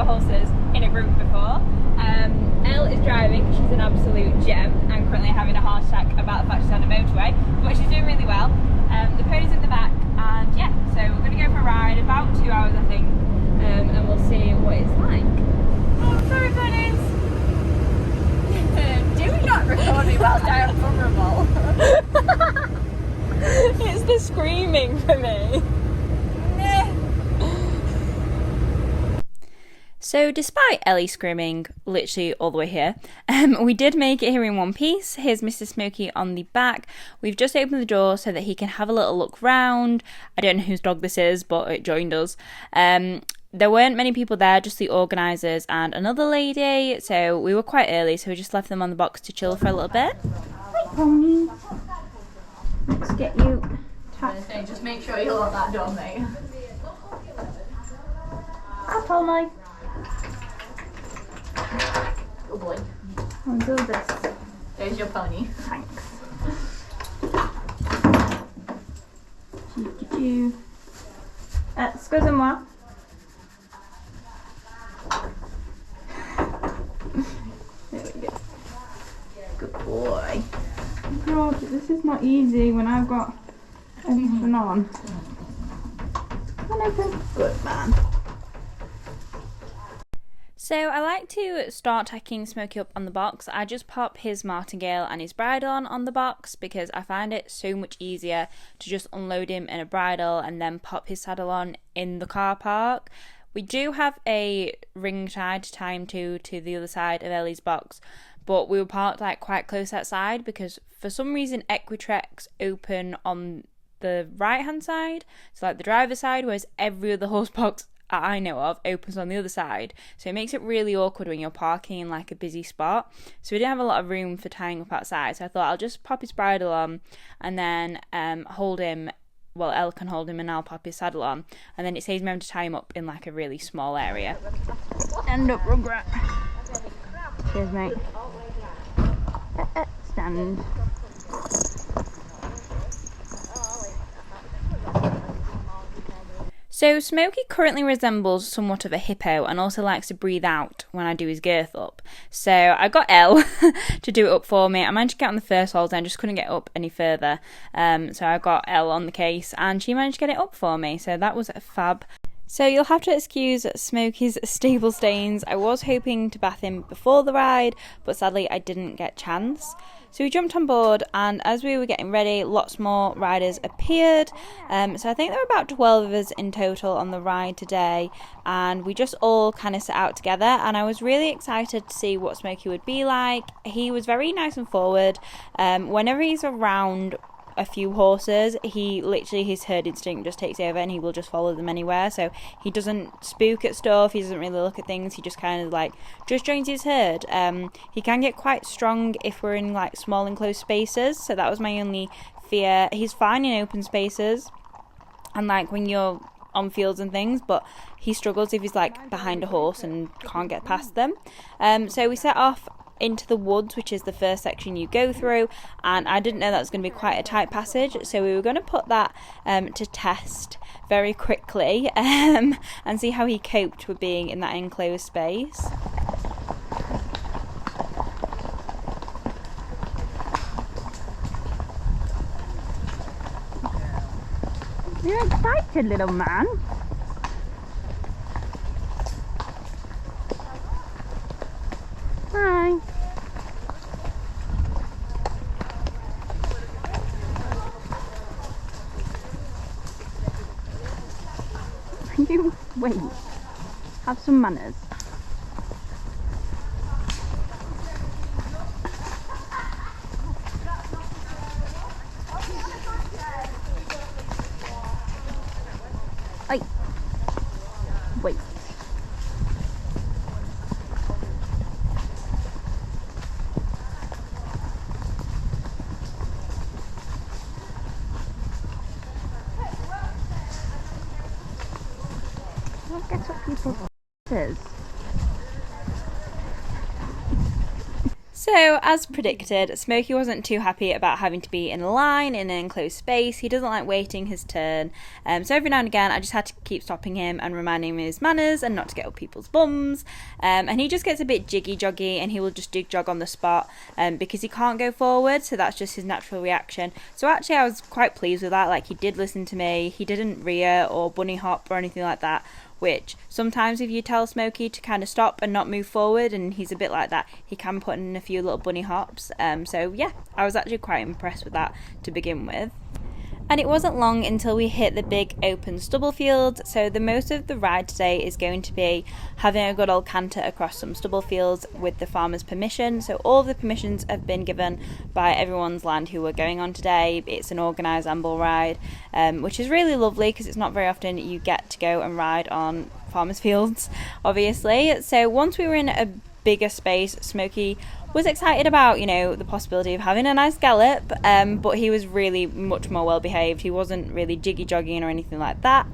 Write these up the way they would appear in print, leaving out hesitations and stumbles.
horses in a group before. Elle is driving, she's an absolute gem, and currently having a heart attack about the fact she's on the motorway, but she's doing really well. The pony's in the back, and yeah, so we're going to go for a ride, about 2 hours I think, and we'll see what it's like. Oh, sorry ponies! Do not record me whilst I am vulnerable. It's the screaming for me. So despite Ellie screaming literally all the way here, we did make it here in one piece. Here's Mr. Smokey on the back. We've just opened the door so that he can have a little look round. I don't know whose dog this is, but it joined us. There weren't many people there, just the organisers and another lady, so we were quite early, so we just left them on the box to chill for a little bit. Hi pony. Let's get you tapped. Just make sure you lock that door, mate. Hi pony. Good boy. I'll do this. There's your pony. Thanks. Excusez-moi. There we go. Good boy. God, this is not easy when I've got everything on. Come on, open. Good man. So I like to start tacking Smokey up on the box. I just pop his martingale and his bridle on the box because I find it so much easier to just unload him in a bridle and then pop his saddle on in the car park. We do have a ring tied to tie him to the other side of Ellie's box, but we were parked like quite close outside because for some reason Equestrians open on the right hand side, so like the driver's side, whereas every other horse box I know of opens on the other side, so it makes it really awkward when you're parking in like a busy spot. So we didn't have a lot of room for tying up outside, so I thought I'll just pop his bridle on and then hold him. Well, Elle can hold him and I'll pop his saddle on, and then it saves me having to tie him up in like a really small area. Stand up, Rugrat. Cheers, mate. Stand. So Smokey currently resembles somewhat of a hippo and also likes to breathe out when I do his girth up. So I got Elle to do it up for me. I managed to get on the first hold and I just couldn't get up any further. So I got Elle on the case and she managed to get it up for me. So that was fab. So you'll have to excuse Smokey's stable stains. I was hoping to bath him before the ride, but sadly I didn't get a chance. So we jumped on board, and as we were getting ready, lots more riders appeared. So I think there were about 12 of us in total on the ride today, and we just all kind of set out together, and I was really excited to see what Smokey would be like. He was very nice and forward. Whenever he's around a few horses, he literally, his herd instinct just takes over and he will just follow them anywhere. So he doesn't spook at stuff, he doesn't really look at things, he just kind of like just joins his herd. He can get quite strong if we're in like small enclosed spaces, so that was my only fear. He's fine in open spaces and like when you're on fields and things, but he struggles if he's like behind a horse and can't get past them. So we set off into the woods, which is the first section you go through, and I didn't know that was going to be quite a tight passage, so we were going to put that to test very quickly and see how he coped with being in that enclosed space. You're excited, little man. Hi. You wait. Have some manners. Oi. Wait. Get up people's horses. So, as predicted, Smokey wasn't too happy about having to be in a line in an enclosed space. He doesn't like waiting his turn. So every now and again, I just had to keep stopping him and reminding him of his manners and not to get up people's bums. And he just gets a bit jiggy-joggy and he will just jig-jog on the spot because he can't go forward. So that's just his natural reaction. So actually, I was quite pleased with that. Like, he did listen to me. He didn't rear or bunny hop or anything like that. Which sometimes if you tell Smokey to kind of stop and not move forward, and he's a bit like that, he can put in a few little bunny hops. So yeah, I was actually quite impressed with that to begin with. And it wasn't long until we hit the big open stubble fields, so the most of the ride today is going to be having a good old canter across some stubble fields with the farmer's permission. So all of the permissions have been given by everyone's land who we're going on today. It's an organised Amble ride, which is really lovely because it's not very often you get to go and ride on farmer's fields, obviously. So once we were in a bigger space, Smokey was excited about, the possibility of having a nice gallop, but he was really much more well behaved. He wasn't really jiggy jogging or anything like that.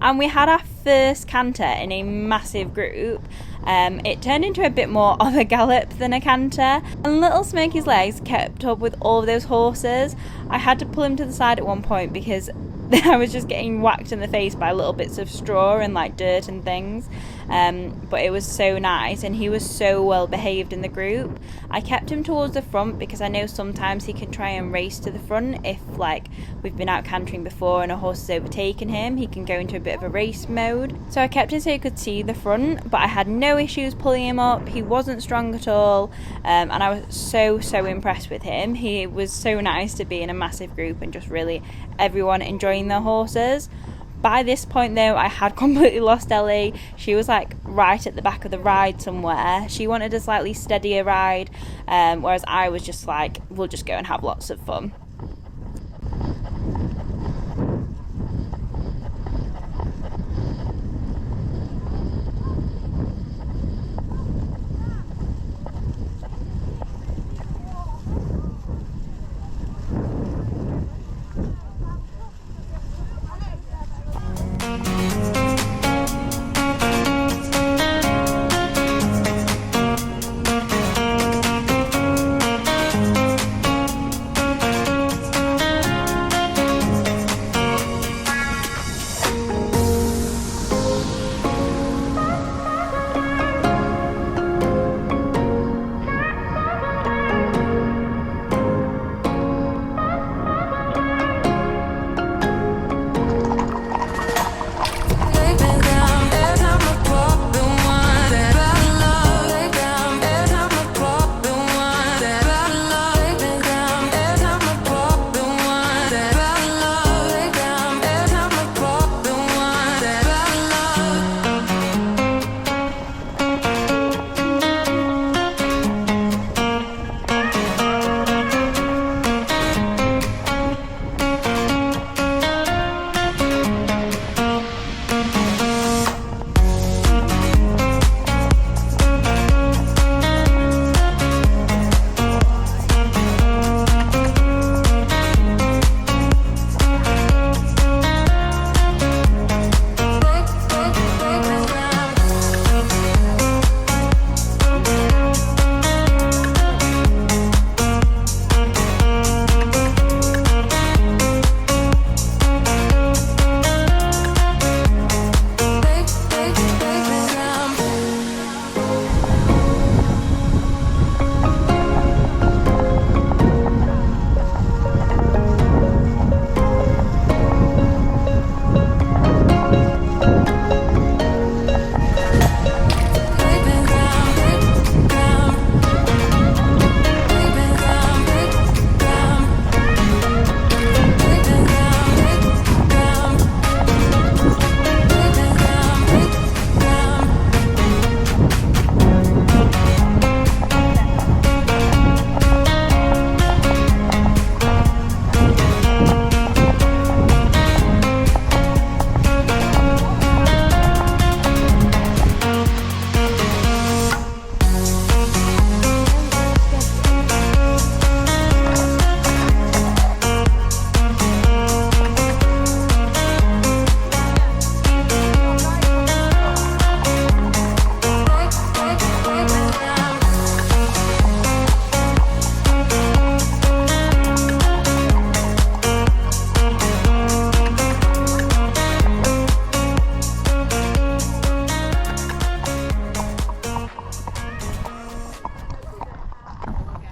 And we had our first canter in a massive group. It turned into a bit more of a gallop than a canter, and little Smokey's legs kept up with all of those horses. I had to pull him to the side at one point because I was just getting whacked in the face by little bits of straw and like dirt and things. But it was so nice, and he was so well behaved in the group. I kept him towards the front because I know sometimes he can try and race to the front if like we've been out cantering before and a horse has overtaken him. He can go into a bit of a race mode. So I kept him so he could see the front, but I had no issues pulling him up. He wasn't strong at all, and I was so impressed with him. He was so nice to be in a massive group and just really everyone enjoying their horses. By this point though, I had completely lost Ellie. She was like right at the back of the ride somewhere. She wanted a slightly steadier ride, whereas I was just like, we'll just go and have lots of fun.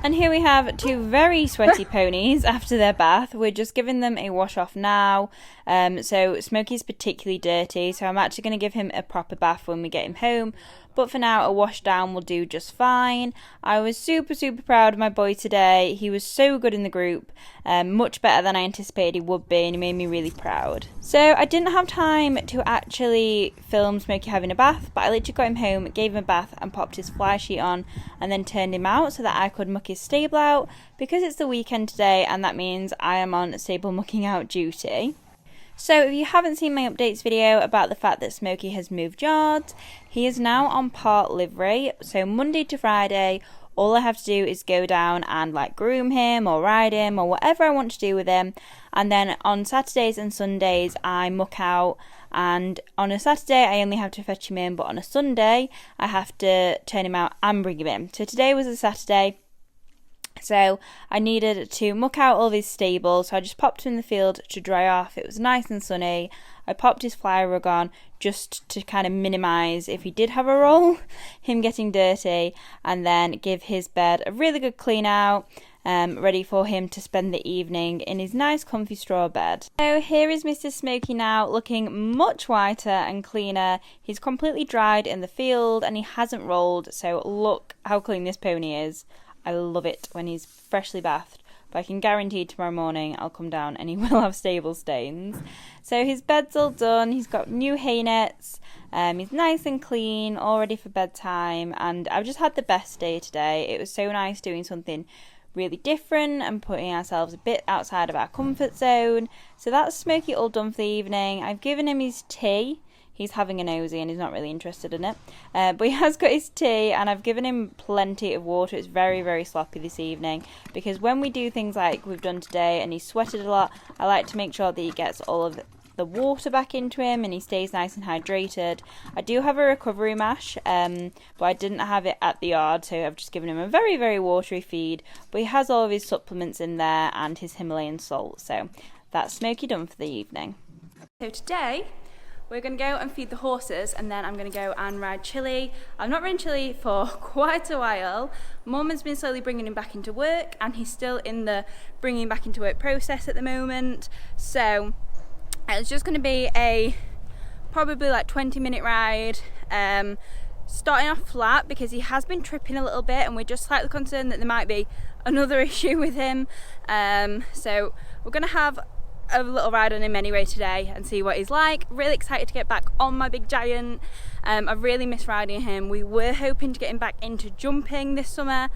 And here we have two very sweaty ponies after their bath. We're just giving them a wash off now. So Smokey's particularly dirty, so I'm actually going to give him a proper bath when we get him home. But for now, a wash down will do just fine. I was super proud of my boy today. He was so good in the group, much better than I anticipated he would be, and he made me really proud. So I didn't have time to actually film Smokey having a bath, but I literally got him home, gave him a bath and popped his fly sheet on and then turned him out so that I could muck his stable out because it's the weekend today and that means I am on stable mucking out duty. So if you haven't seen my updates video about the fact that Smokey has moved yards, he is now on part livery. So Monday to Friday, all I have to do is go down and like groom him or ride him or whatever I want to do with him. And then on Saturdays and Sundays, I muck out. And on a Saturday, I only have to fetch him in. But on a Sunday, I have to turn him out and bring him in. So today was a Saturday. So I needed to muck out all of his stable, so I just popped him in the field to dry off. It was nice and sunny. I popped his fly rug on just to kind of minimise, if he did have a roll, him getting dirty, and then give his bed a really good clean out, ready for him to spend the evening in his nice comfy straw bed. So here is Mr. Smokey now, looking much whiter and cleaner. He's completely dried in the field and he hasn't rolled, so look how clean this pony is. I love it when he's freshly bathed, but I can guarantee tomorrow morning I'll come down and he will have stable stains. So his bed's all done, he's got new hay nets, he's nice and clean, all ready for bedtime, and I've just had the best day today. It was so nice doing something really different and putting ourselves a bit outside of our comfort zone. So that's Smokey all done for the evening. I've given him his tea. He's having a nosy and he's not really interested in it. But he has got his tea and I've given him plenty of water. It's very sloppy this evening because when we do things like we've done today and he's sweated a lot, I like to make sure that he gets all of the water back into him and he stays nice and hydrated. I do have a recovery mash, but I didn't have it at the yard, so I've just given him a very watery feed. But he has all of his supplements in there and his Himalayan salt. So that's Smokey done for the evening. So today, we're going to go and feed the horses and then I'm going to go and ride Chilli. I've not ridden Chilli for quite a while. Mum has been slowly bringing him back into work and he's still in the bringing back into work process at the moment. So it's just going to be a probably like 20-minute ride. Starting off flat because he has been tripping a little bit and we're just slightly concerned that there might be another issue with him. So we're going to have a little ride on him anyway today and see what he's like. Really excited to get back on my big giant. I really miss riding him. We were hoping to get him back into jumping this summer.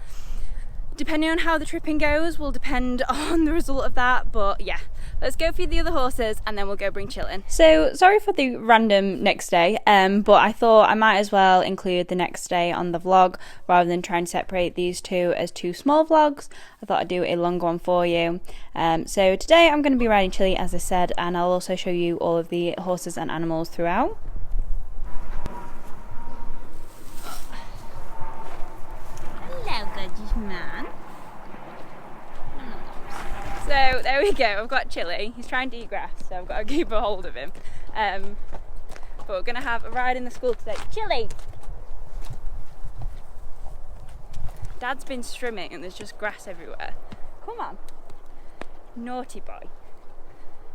Depending on how the tripping goes will depend on the result of that, but yeah, let's go feed the other horses and then we'll go bring Chill in. So sorry for the random next day, but I thought I might as well include the next day on the vlog rather than trying to separate these two as two small vlogs. I thought I'd do a longer one for you. So today I'm going to be riding Chilli, as I said, and I'll also show you all of the horses and animals throughout. Hello, gorgeous man. So there we go, I've got Chilli. He's trying to eat grass, so I've got to keep a hold of him. But we're going to have a ride in the school today. Chilli! Dad's been strimming and there's just grass everywhere. Come on. Naughty boy.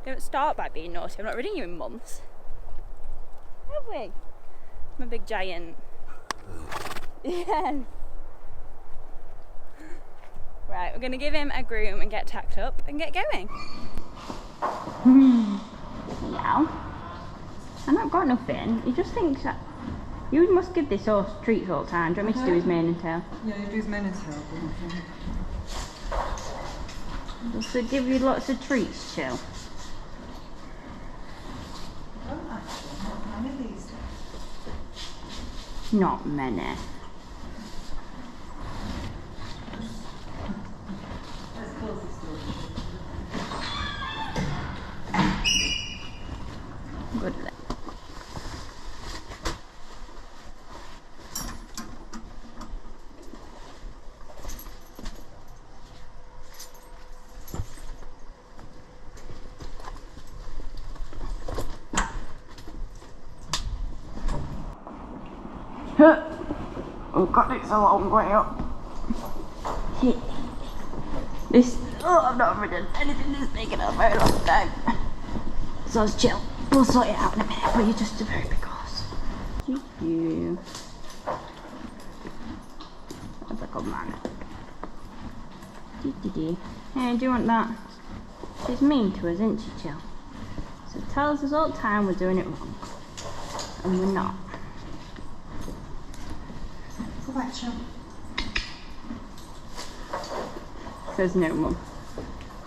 Don't start by being naughty. I've not ridden you in months. Have we? I'm a big giant. Yes. Right, we're going to give him a groom and get tacked up and get going. Meow. I've not got nothing. He just thinks that you must give this horse treats all the time. Do you want me to do his mane and tail? Yeah, you do his mane and tail. Does it give you lots of treats, Chill? Not many these days. Not many. Good luck. Oh God, it's a long way up. Shit. I've not ridden anything this big in a very long time. So it's chill. We'll sort it out in a minute, but you're just a very big horse. Thank you. That's a good man. Hey, do you want that? She's mean to us, isn't she, Chill? So tells us all the time we're doing it wrong. And we're not. Go back, Chill. Says no, Mum.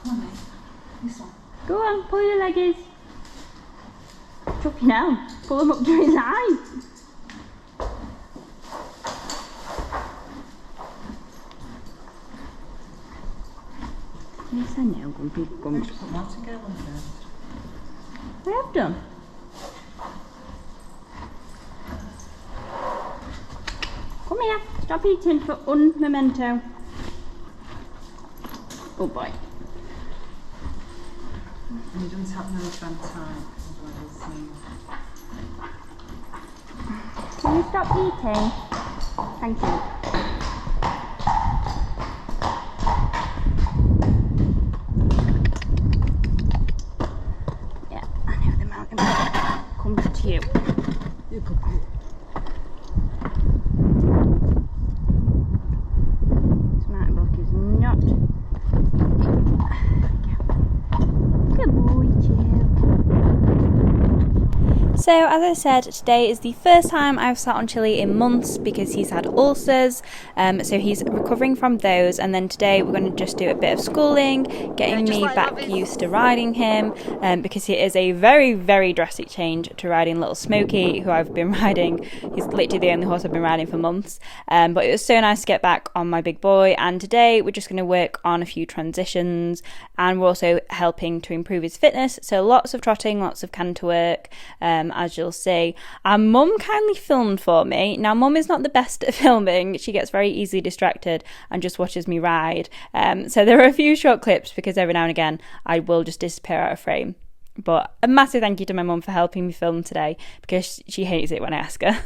Come on, mate. This one. Go on, pull your leggies. Chuck now. Pull them up to his eye. Yes, I know, Grumpy Gump. Put Martin Gale on first. I have done. Come here. Stop eating for un-memento. Oh boy. And he doesn't have no bad time. Otherwise he'll see. Can you stop eating? Thank you. Yeah, I know the mountain bike comes to you. You could be. This mountain bike is not. Good boy, Jill. So, as I said, today is the first time I've sat on Chilli in months because he's had ulcers, so he's recovering from those, and then today we're going to just do a bit of schooling, getting me back used to riding him, because it is a very, very drastic change to riding little Smokey, who I've been riding. He's literally the only horse I've been riding for months, but it was so nice to get back on my big boy, and today we're just going to work on a few transitions, and we're also helping to improve his fitness, so lots of trotting, lots of canter work, as you'll see. And Mum kindly filmed for me. Now, Mum is not the best at filming. She gets very easily distracted and just watches me ride. So there are a few short clips because every now and again I will just disappear out of frame. But a massive thank you to my mum for helping me film today because she hates it when I ask her.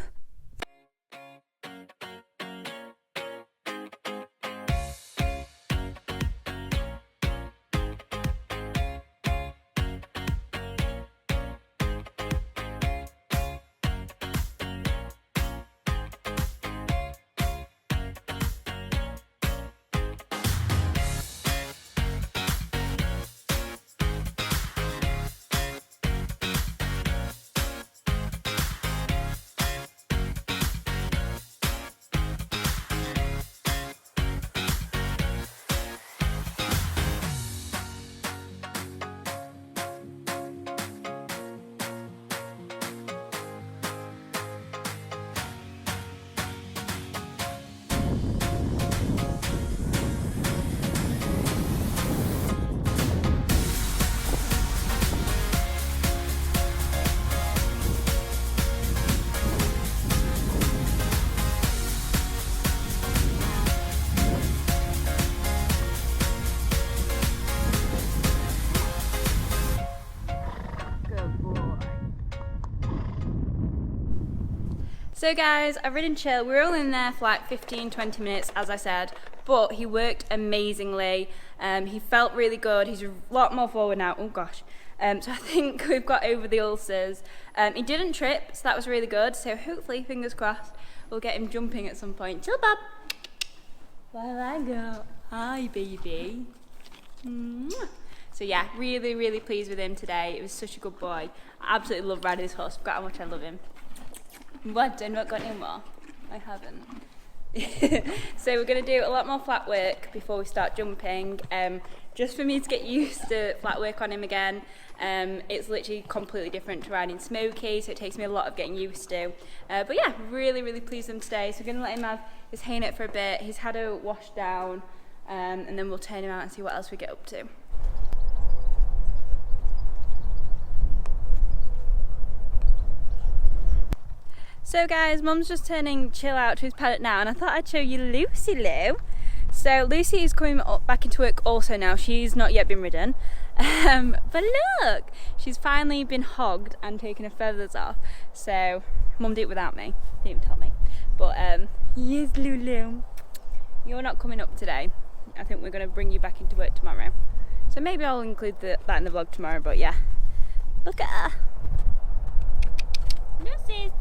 So guys, I've ridden Chill. We were all in there for like 15-20 minutes, as I said, but he worked amazingly. He felt really good. He's a lot more forward now. Oh gosh. So I think we've got over the ulcers. He didn't trip, so that was really good. So hopefully, fingers crossed, we'll get him jumping at some point. Chill, bub. There I go. Hi, baby. Mwah. So yeah, really, really pleased with him today. It was such a good boy. I absolutely love riding this horse. Forgot how much I love him. What? I've not got any more? I haven't. So we're going to do a lot more flat work before we start jumping, just for me to get used to flat work on him again. It's literally completely different to riding Smokey, so it takes me a lot of getting used to. But yeah, really, really pleased with him today. So we're going to let him have his hay net for a bit. He's had a wash down, and then we'll turn him out and see what else we get up to. So guys, Mum's just turning Chill out to his paddock now, and I thought I'd show you Lucy Lou. So Lucy is coming back into work also now. She's not yet been ridden, but look, she's finally been hogged and taken her feathers off. So Mum did it without me, didn't even tell me. But yes, Lulu, you're not coming up today. I think we're going to bring you back into work tomorrow. So maybe I'll include that in the vlog tomorrow, but yeah. Look at her. Lucy's.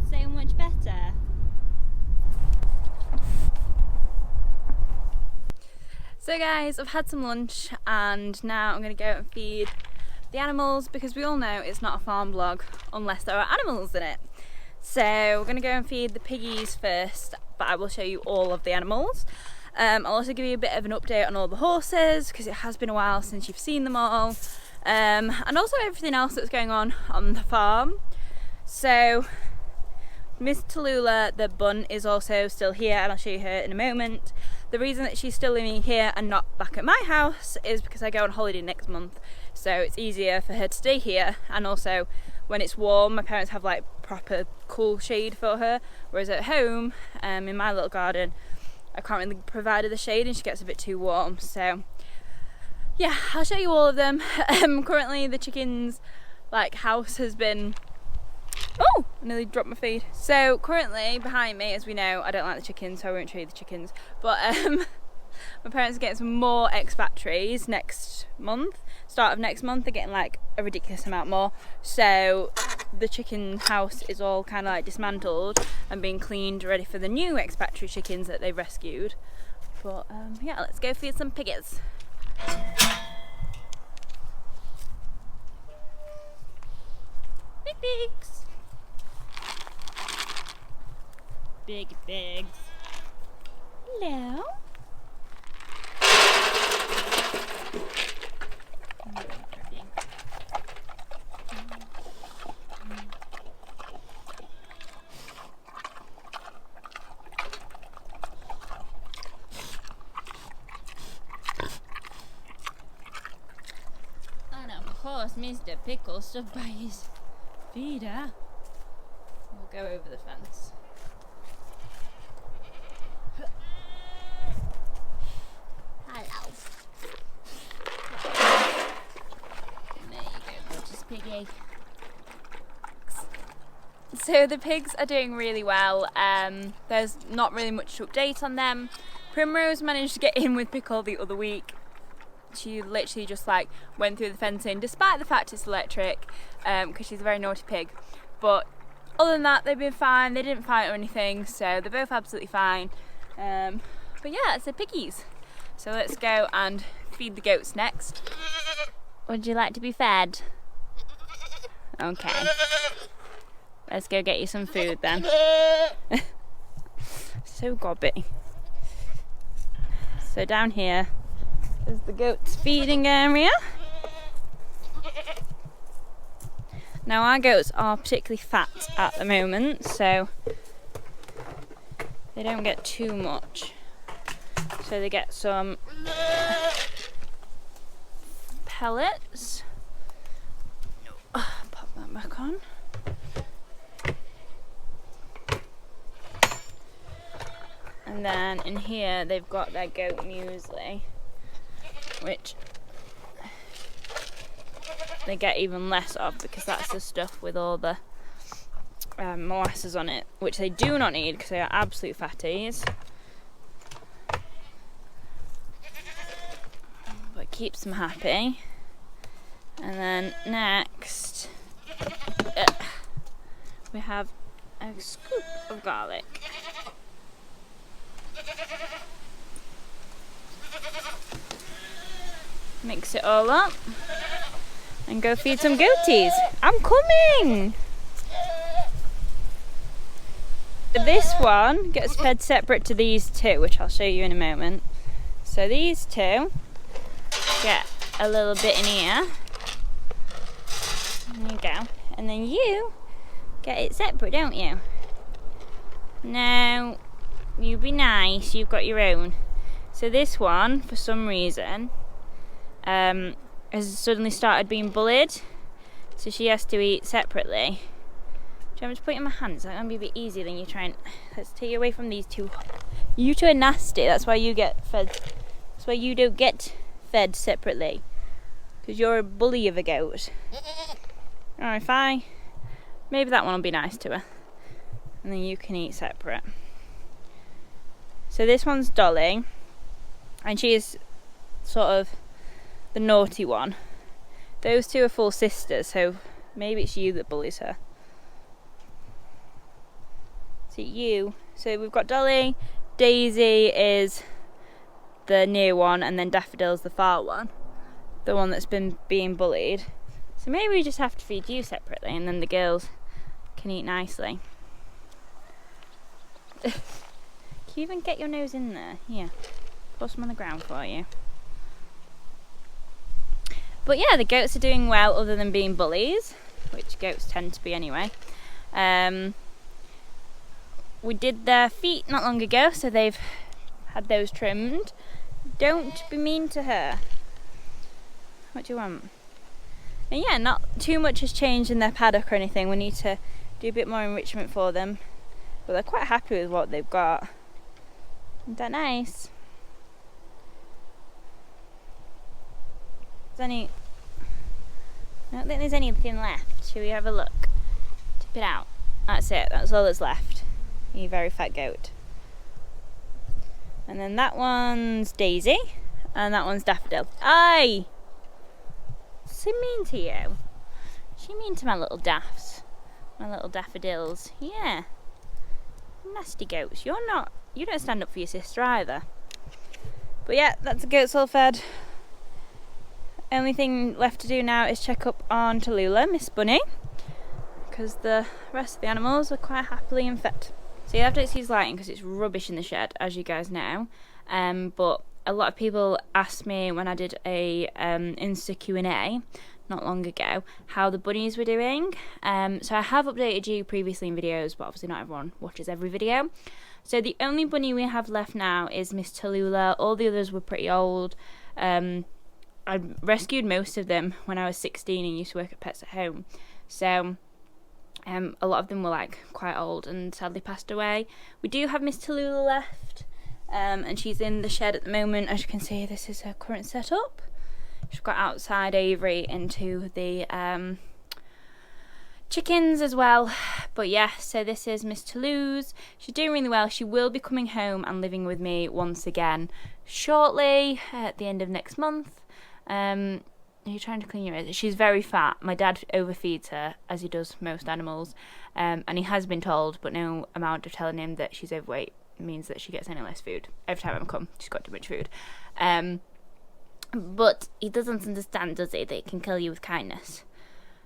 So much better. So guys, I've had some lunch and now I'm going to go and feed the animals, because we all know it's not a farm vlog unless there are animals in it. So we're going to go and feed the piggies first, but I will show you all of the animals. I'll also give you a bit of an update on all the horses, because it has been a while since you've seen them all, and also everything else that's going on the farm. So Miss Tallulah, the bun, is also still here, and I'll show you her in a moment. The reason that she's still living here and not back at my house is because I go on holiday next month, so it's easier for her to stay here. And also when it's warm, my parents have like proper cool shade for her, whereas at home, in my little garden, I can't really provide her the shade and she gets a bit too warm. So yeah, I'll show you all of them. Currently the chickens house has been... Oh, I nearly dropped my feed. So currently behind me, as we know, I don't like the chickens, so I won't show you the chickens, but my parents are getting some more expat trees next month. Start of next month, they're getting like a ridiculous amount more. So the chicken house is all kind of like dismantled and being cleaned, ready for the new expat tree chickens that they've rescued. But yeah, let's go feed some piggies. Big pigs. Big pigs. Hello. And of course, Mr. Pickle stood by his feeder. We'll go over the fence. Hello. There you go, gorgeous piggy. So the pigs are doing really well. There's not really much to update on them. Primrose managed to get in with Pickle the other week. She literally just went through the fencing, despite the fact it's electric, because she's a very naughty pig. But other than that, they've been fine. They didn't fight or anything, so they're both absolutely fine. But yeah, it's the piggies. So let's go and feed the goats next. Would you like to be fed? Okay. Let's go get you some food then. So gobby. So down here is the goats' feeding area. Now our goats are particularly fat at the moment, so they don't get too much. So they get some pellets. Pop that back on. And then in here they've got their goat muesli, which they get even less of because that's the stuff with all the molasses on it, which they do not need because they are absolute fatties. But keeps them happy. And then next we have a scoop of garlic. Mix it all up and go feed some goaties. I'm coming! This one gets fed separate to these two, which I'll show you in a moment. So these two get a little bit in here. There you go. And then you get it separate, don't you? Now, you be nice, you've got your own. So this one, for some reason, has suddenly started being bullied. So she has to eat separately. Do you want me to put it in my hands? That might be a bit easier than you trying. Let's take you away from these two. You two are nasty. That's why you get fed. That's why you don't get fed separately. Because you're a bully of a goat. Alright, fine. Maybe that one will be nice to her. And then you can eat separate. So this one's Dolly. And she is sort of the naughty one. Those two are full sisters, so maybe it's you that bullies her. So you. So we've got Dolly. Daisy is the near one, and then Daffodil's the far one. The one that's been being bullied. So maybe we just have to feed you separately, and then the girls can eat nicely. Can you even get your nose in there? Here, put some on the ground for you. But yeah, the goats are doing well other than being bullies, which goats tend to be anyway. We did their feet not long ago, so they've had those trimmed. Don't be mean to her. What do you want? And yeah, not too much has changed in their paddock or anything. We need to do a bit more enrichment for them. But they're quite happy with what they've got. Isn't that nice? I don't think there's anything left. Shall we have a look? Tip it out. That's it. That's all that's left. You very fat goat. And then that one's Daisy. And that one's Daffodil. Aye! So mean to you. She mean to my little daffs. My little daffodils. Yeah. Nasty goats. You don't stand up for your sister either. But yeah, that's the goats all fed. Only thing left to do now is check up on Tallulah, Miss Bunny, because the rest of the animals are quite happily and fed. So you have to excuse lighting because it's rubbish in the shed, as you guys know. But a lot of people asked me when I did a Insta Q&A not long ago how the bunnies were doing. So I have updated you previously in videos, but obviously not everyone watches every video. So the only bunny we have left now is Miss Tallulah. All the others were pretty old. I rescued most of them when I was 16 and used to work at Pets at Home. So a lot of them were like quite old and sadly passed away. We do have Miss Tallulah left, and she's in the shed at the moment. As you can see, this is her current setup. She's got outside Avery into the chickens as well. But yeah, so this is Miss Toulouse. She's doing really well. She will be coming home and living with me once again shortly at the end of next month. Are you trying to clean your ears? She's very fat. My dad overfeeds her, as he does most animals, and he has been told, but no amount of telling him that she's overweight means that she gets any less food. Every time I come, she's got too much food. But he doesn't understand, does he, that it can kill you with kindness.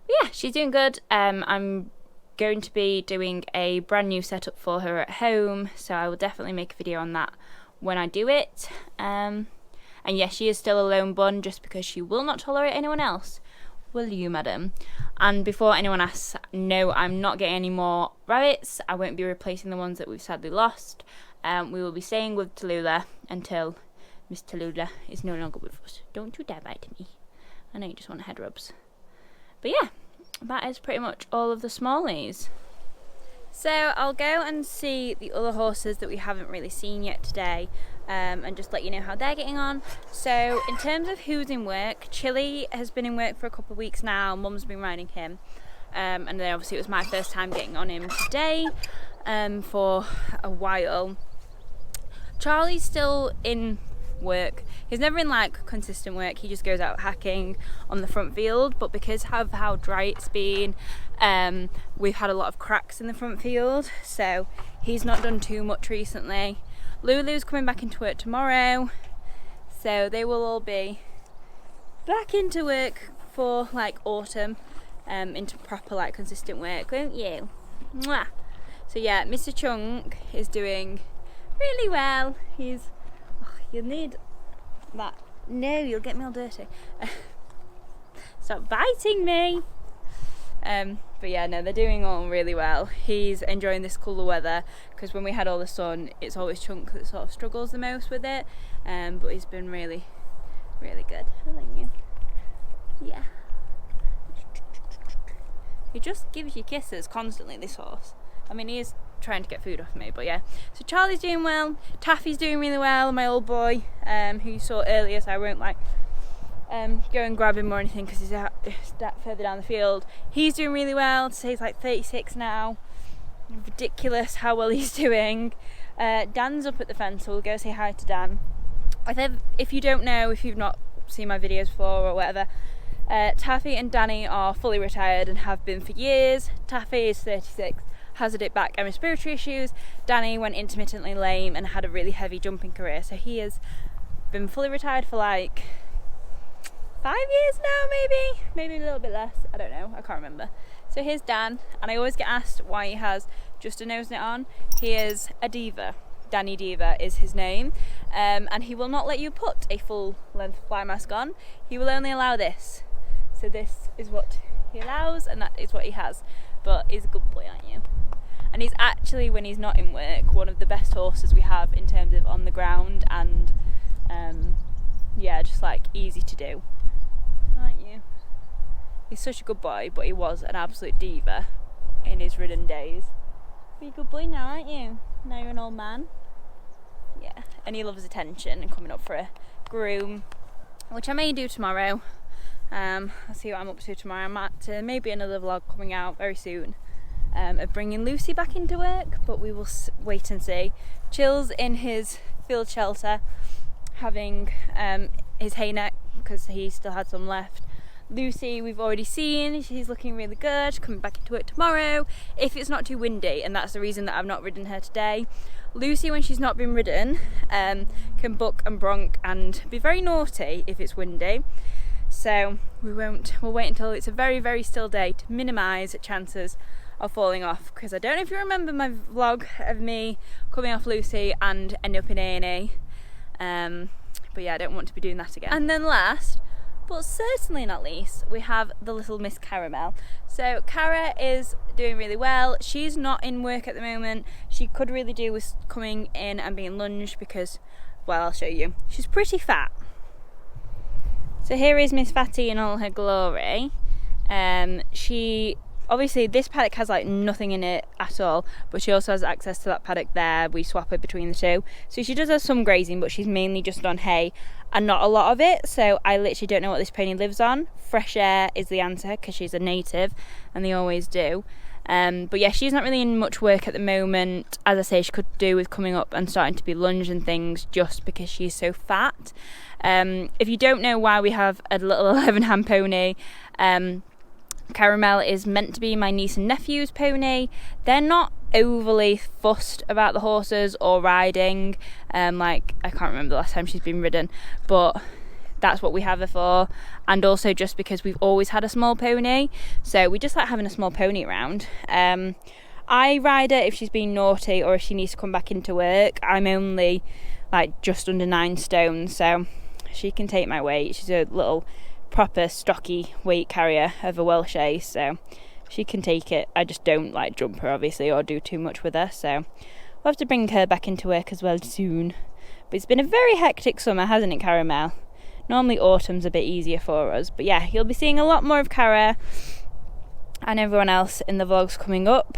But yeah, she's doing good. I'm going to be doing a brand new setup for her at home, so I will definitely make a video on that when I do it. And yes, she is still a lone bun just because she will not tolerate anyone else. Will you, madam? And before anyone asks, no, I'm not getting any more rabbits. I won't be replacing the ones that we've sadly lost. We will be staying with Tallulah until Miss Tallulah is no longer with us. Don't you dare bite me. I know you just want head rubs. But yeah, that is pretty much all of the smallies. So I'll go and see the other horses that we haven't really seen yet today, and just let you know how they're getting on. So in terms of who's in work, Chilli has been in work for a couple of weeks now. Mum's been riding him, and then obviously it was my first time getting on him today for a while. Charlie's still in work. He's never in like consistent work. He just goes out hacking on the front field, but because of how dry it's been, we've had a lot of cracks in the front field, so he's not done too much recently. Lulu's coming back into work tomorrow, so they will all be back into work for like autumn, into proper like consistent work, won't you? Mwah. So yeah, Mr. Chunk is doing really well. He's you'll need that. No, you'll get me all dirty. Stop biting me. But yeah, no, they're doing all really well. He's enjoying this cooler weather because when we had all the sun, it's always Chunk that sort of struggles the most with it. But he's been really, really good. Haven't you? Yeah. He just gives you kisses constantly, this horse. I mean, he is trying to get food off me, but yeah. So Charlie's doing well, Taffy's doing really well, my old boy, who you saw earlier, so I won't like go and grab him or anything because he's out further down the field. He's doing really well. To say he's like 36 now. Ridiculous how well he's doing. Dan's up at the fence, so we'll go say hi to Dan. If you don't know, if you've not seen my videos before or whatever, Taffy and Danny are fully retired and have been for years. Taffy is 36, has a dip back and respiratory issues. Danny went intermittently lame and had a really heavy jumping career, so he has been fully retired for like 5 years now, maybe a little bit less, I don't know, I can't remember. So here's Dan, and I always get asked why he has just a nose knit on. He is a diva. Danny Diva is his name, and he will not let you put a full length fly mask on. He will only allow this. So this is what he allows, and that is what he has. But he's a good boy, aren't you? And he's actually, when he's not in work, one of the best horses we have in terms of on the ground and yeah, just like easy to do. Aren't you? He's such a good boy, but he was an absolute diva in his ridden days. But you're a good boy now, aren't you? Now you're an old man. Yeah, and he loves attention and coming up for a groom, which I may do tomorrow. I'll see what I'm up to tomorrow. I'm at maybe another vlog coming out very soon of bringing Lucy back into work, but we will wait and see. Chill's in his field shelter having his hay neck because he still had some left. Lucy we've already seen, she's looking really good, coming back into work tomorrow if it's not too windy, and that's the reason that I've not ridden her today. Lucy, when she's not been ridden, can buck and bronk and be very naughty if it's windy, so we'll wait until it's a very, very still day to minimise chances of falling off, because I don't know if you remember my vlog of me coming off Lucy and ending up in A&E, but yeah, I don't want to be doing that again. And then last, but certainly not least, we have the little Miss Caramel. So Cara is doing really well. She's not in work at the moment. She could really do with coming in and being lunged because, well, I'll show you. She's pretty fat. So here is Miss Fatty in all her glory. Obviously this paddock has like nothing in it at all, but she also has access to that paddock there. We swap her between the two. So she does have some grazing, but she's mainly just on hay and not a lot of it. So I literally don't know what this pony lives on. Fresh air is the answer because she's a native and they always do. But yeah, she's not really in much work at the moment. As I say, she could do with coming up and starting to be lunged and things just because she's so fat. If you don't know why we have a little 11-hand pony, Caramel is meant to be my niece and nephew's pony. They're not overly fussed about the horses or riding. Like, I can't remember the last time she's been ridden, but that's what we have her for. And also just because we've always had a small pony, so we just like having a small pony around. I ride her if she's been naughty or if she needs to come back into work. I'm only like just under 9 stone, so she can take my weight. She's a little proper stocky weight carrier of a Welsh Ace, so she can take it. I just don't like jump her obviously or do too much with her, so we'll have to bring her back into work as well soon. But it's been a very hectic summer, hasn't it, Caramel? Normally autumn's a bit easier for us, but yeah, you'll be seeing a lot more of Cara and everyone else in the vlogs coming up.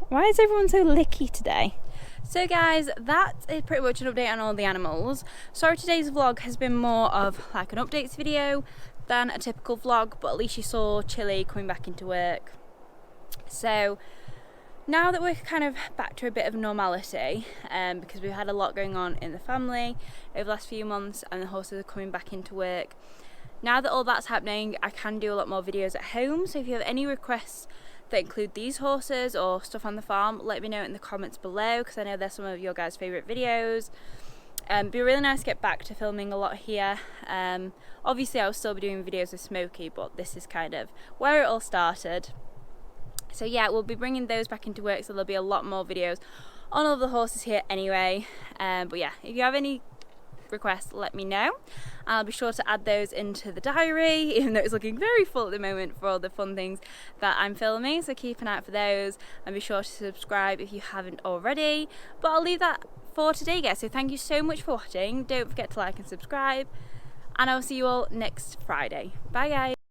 Why is everyone so licky today? So guys, that is pretty much an update on all the animals. Sorry today's vlog has been more of like an updates video than a typical vlog, but at least you saw Chilli coming back into work. So now that we're kind of back to a bit of normality, because we've had a lot going on in the family over the last few months and the horses are coming back into work, now that all that's happening, I can do a lot more videos at home. So if you have any requests that include these horses or stuff on the farm, let me know in the comments below, because I know they're some of your guys' favourite videos. It'd be really nice to get back to filming a lot here. Obviously I'll still be doing videos with Smokey, but this is kind of where it all started. So yeah, we'll be bringing those back into work, so there'll be a lot more videos on all the horses here anyway. But yeah, if you have any requests, let me know. I'll be sure to add those into the diary, even though it's looking very full at the moment for all the fun things that I'm filming, so keep an eye out for those and be sure to subscribe if you haven't already. But I'll leave that for today, guys, so thank you so much for watching. Don't forget to like and subscribe, and I'll see you all next Friday. Bye guys.